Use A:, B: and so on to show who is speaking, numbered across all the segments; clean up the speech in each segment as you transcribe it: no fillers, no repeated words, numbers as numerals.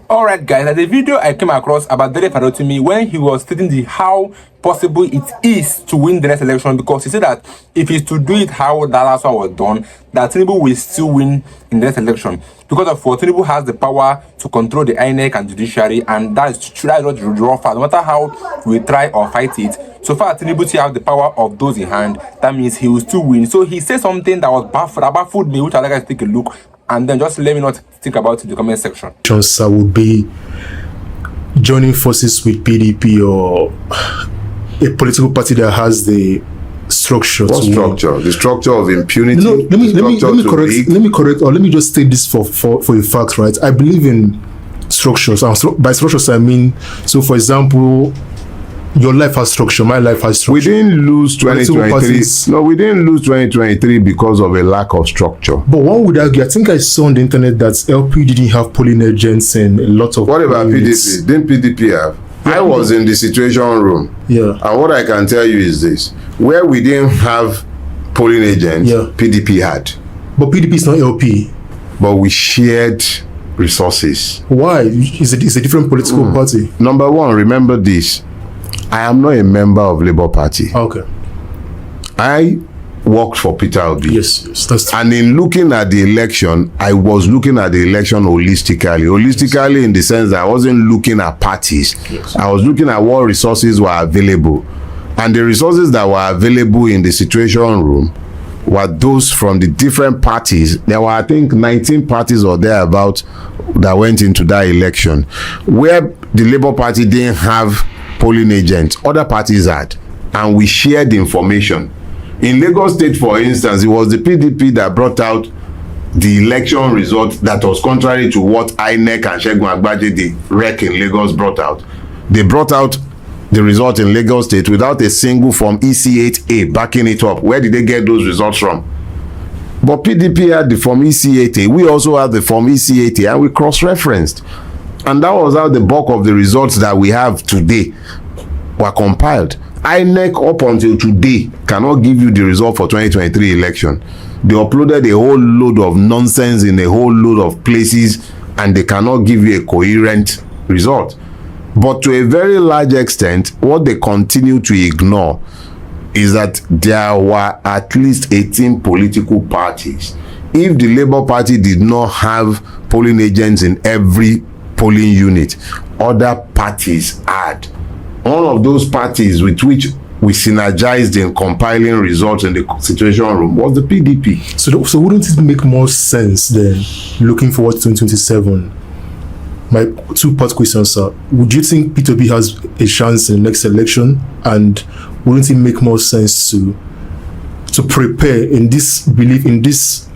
A: Alright guys, there's a video I came across about Dele Farotimi when he was stating how possible it is to win the next election, because he said that if he's to do it how the last one was done, that Tinubu will still win in the next election. Because of what Tinubu has the power to control the INEC and judiciary, and that is what the draw for. No matter how we try or fight it, so far Tinubu still have the power of those in hand. That means he will still win. So he said something that was baffled me, which I'd like to take a look, and then just let me know what to think about it in the comment section.
B: Would be joining forces with PDP or a political party that has the structure.
C: What structure? Win. The structure of impunity.
B: No, let me correct, or let me just state this for a fact, right? I believe in structures. By structures, I mean, so for example, your life has structure, my life has structure.
C: We didn't lose 2023. No, we didn't lose 2023 because of a lack of structure.
B: But one would argue, I think I saw on the internet that LP didn't have polling agents and a lot of...
C: What about PDP? Didn't PDP have? I was in the situation room.
B: Yeah.
C: And what I can tell you is this. Where we didn't have polling agents, PDP had.
B: But PDP is not LP.
C: But we shared resources.
B: Why? It's a different political party.
C: Number one, remember this. I am not a member of Labour Party.
B: Okay.
C: I worked for Peter Obi.
B: Yes, that's true.
C: And in looking at the election, I was looking at the election holistically. Holistically, in the sense that I wasn't looking at parties.
B: Yes.
C: I was looking at what resources were available. And the resources that were available in the situation room were those from the different parties. There were, I think, 19 parties or thereabout that went into that election. Where the Labour Party didn't have polling agents, other parties had, and we shared information. In Lagos State, for instance, it was the PDP that brought out the election result that was contrary to what INEC and Segun Agbaje, the REC in Lagos, brought out. They brought out the result in Lagos State without a single Form EC8A backing it up. Where did they get those results from? But PDP had the Form EC8A. We also had the Form EC8A, and we cross-referenced. And that was how the bulk of the results that we have today were compiled. INEC up until today cannot give you the result for 2023 election. They uploaded a whole load of nonsense in a whole load of places, and they cannot give you a coherent result. But to a very large extent, what they continue to ignore is that there were at least 18 political parties. If the Labour Party did not have polling agents in every polling unit, other parties had. One of those parties with which we synergized in compiling results in the situation room was the PDP.
B: So wouldn't it make more sense then, looking forward to 2027? My two-part question, sir. Would you think P2B has a chance in the next election? And wouldn't it make more sense to prepare in this belief, in this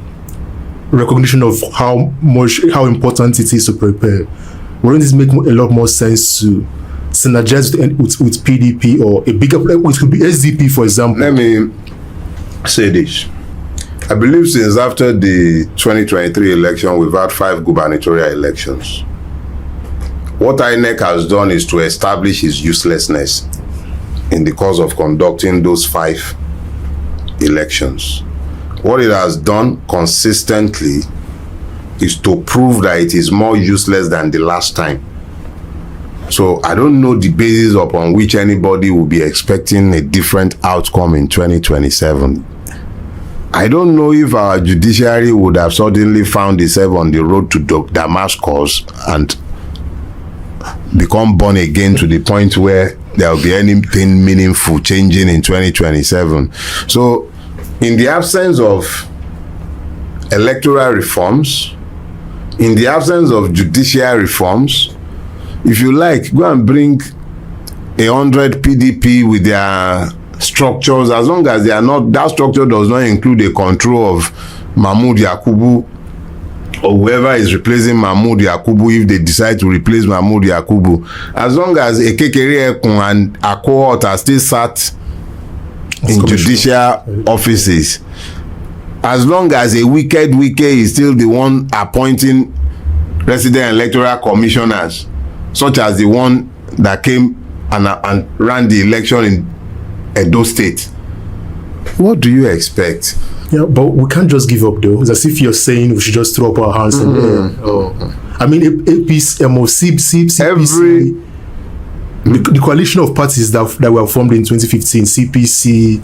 B: recognition of how important it is to prepare? Wouldn't this make a lot more sense to synergize with PDP or a bigger, which could be SDP, for example?
C: Let me say this. I believe since after the 2023 election, we've had 5 gubernatorial elections. What INEC has done is to establish its uselessness in the course of conducting those 5 elections. What it has done consistently is to prove that it is more useless than the last time. So I don't know the basis upon which anybody will be expecting a different outcome in 2027. I don't know if our judiciary would have suddenly found itself on the road to Damascus and become born again to the point where there will be anything meaningful changing in 2027. So in the absence of electoral reforms, in the absence of judicial reforms, if you like, go and bring 100 PDP with their structures, as long as they are not, that structure does not include a control of Mahmoud Yakubu or whoever is replacing Mahmoud Yakubu, if they decide to replace Mahmoud Yakubu, as long as Ekekere Ekun and a cohort are still sat in judicial offices, as long as a wicked is still the one appointing resident electoral commissioners, such as the one that came and ran the election in Edo State, what do you expect?
B: Yeah, but we can't just give up though. It's as if you're saying we should just throw up our hands in the air. I mean, APC, CPC, the coalition of parties that were formed in 2015, CPC,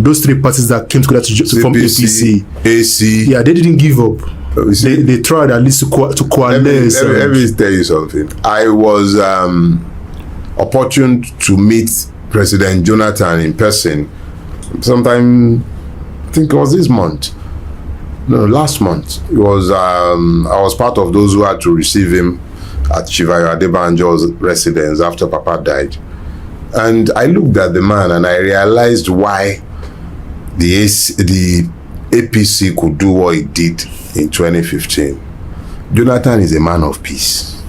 B: those three parties that came together to form APC,
C: AC.
B: Yeah, they didn't give up. They tried at least to coalesce.
C: Let me tell you something. I was opportune to meet President Jonathan in person sometime, I think it was this month. No, last month. It was I was part of those who had to receive him at Chivayo Adebanjo's residence after Papa died. And I looked at the man and I realized why the APC could do what it did in 2015. Jonathan is a man of peace.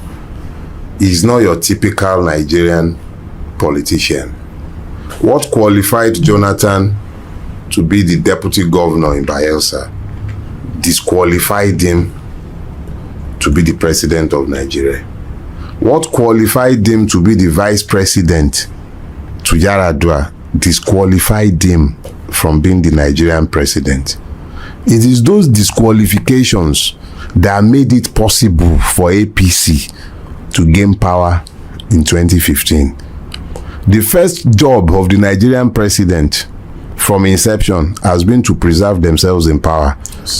C: He's not your typical Nigerian politician. What qualified Jonathan to be the deputy governor in Bayelsa disqualified him to be the president of Nigeria. What qualified him to be the vice president to Yaradua disqualified him from being the Nigerian president. It is those disqualifications that made it possible for APC to gain power in 2015. The first job of the Nigerian president from inception has been to preserve themselves in power.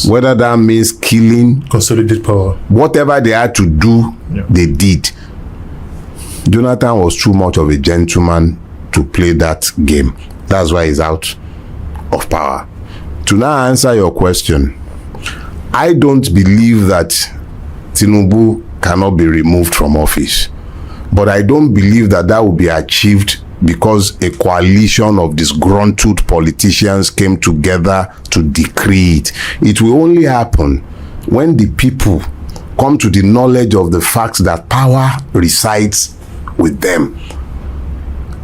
C: Whether that means killing,
B: consolidate power,
C: whatever they had to do, they did. Jonathan was too much of a gentleman to play that game. That's why he's out of power. To now answer your question, I don't believe that Tinubu cannot be removed from office. But I don't believe that that will be achieved because a coalition of disgruntled politicians came together to decree it. It will only happen when the people come to the knowledge of the fact that power resides with them.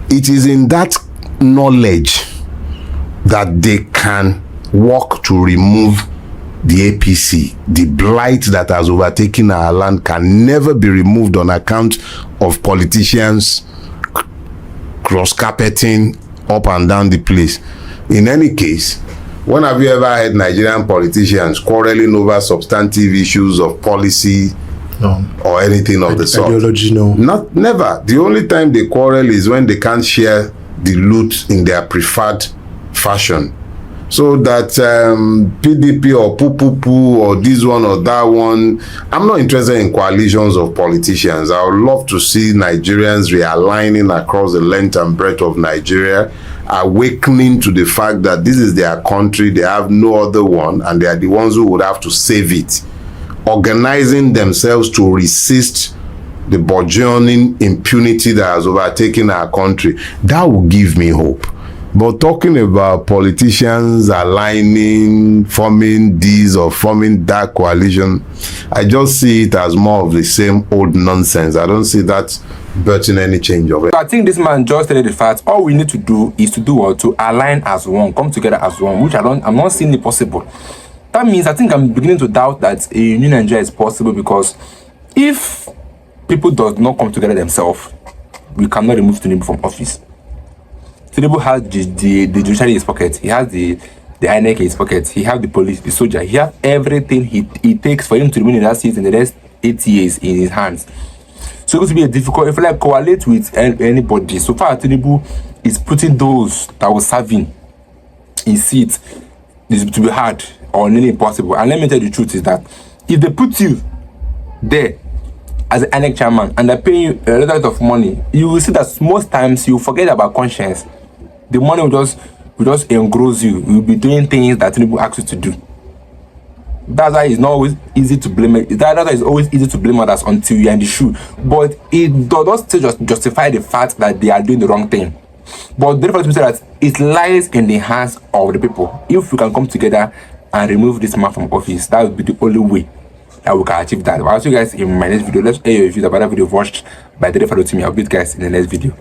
C: It is in that knowledge that they can work to remove the APC. The blight that has overtaken our land can never be removed on account of politicians cross-carpeting up and down the place. In any case, when have you ever heard Nigerian politicians quarreling over substantive issues of policy or anything of the sort?
B: Ideology, no.
C: Never. The only time they quarrel is when they can't share the loot in their preferred fashion. So that PDP or Pupupu or this one or that one, I'm not interested in coalitions of politicians. I would love to see Nigerians realigning across the length and breadth of Nigeria, awakening to the fact that this is their country, they have no other one, and they are the ones who would have to save it. Organizing themselves to resist the burgeoning impunity that has overtaken our country. That will give me hope. But talking about politicians aligning, forming this or forming that coalition, I just see it as more of the same old nonsense. I don't see that birthing any change of it.
A: I think this man just stated the fact. All we need to do is to do what? To align as one, come together as one, which I'm not seeing it possible. That means I think I'm beginning to doubt that a new Nigeria is possible, because if people do not come together themselves, we cannot remove Tinubu from office. Tinubu has the judiciary in his pocket. He has the INEC in his pocket. He has the police, the soldier. He has everything he takes for him to remain in that seat in the next 8 years in his hands. So it's going to be a difficult, if you like, coalesce with anybody. So far, Tinubu is putting those that will serve him in seats to be hard or nearly impossible. And let me tell you the truth is that if they put you there as an INEC chairman and they're paying you a lot of money, you will see that most times you forget about conscience. The money will just engross you. You'll be doing things that people ask you to do. That's why it's not always easy to blame it. That's why it's always easy to blame others until you're in the shoe. But it does still just justify the fact that they are doing the wrong thing. But the difference is that it lies in the hands of the people. If we can come together and remove this man from office, that would be the only way that we can achieve that. I'll see you guys in my next video. Let's hear your views about that video watched by Dele Farotimi. I'll be with you guys in the next video.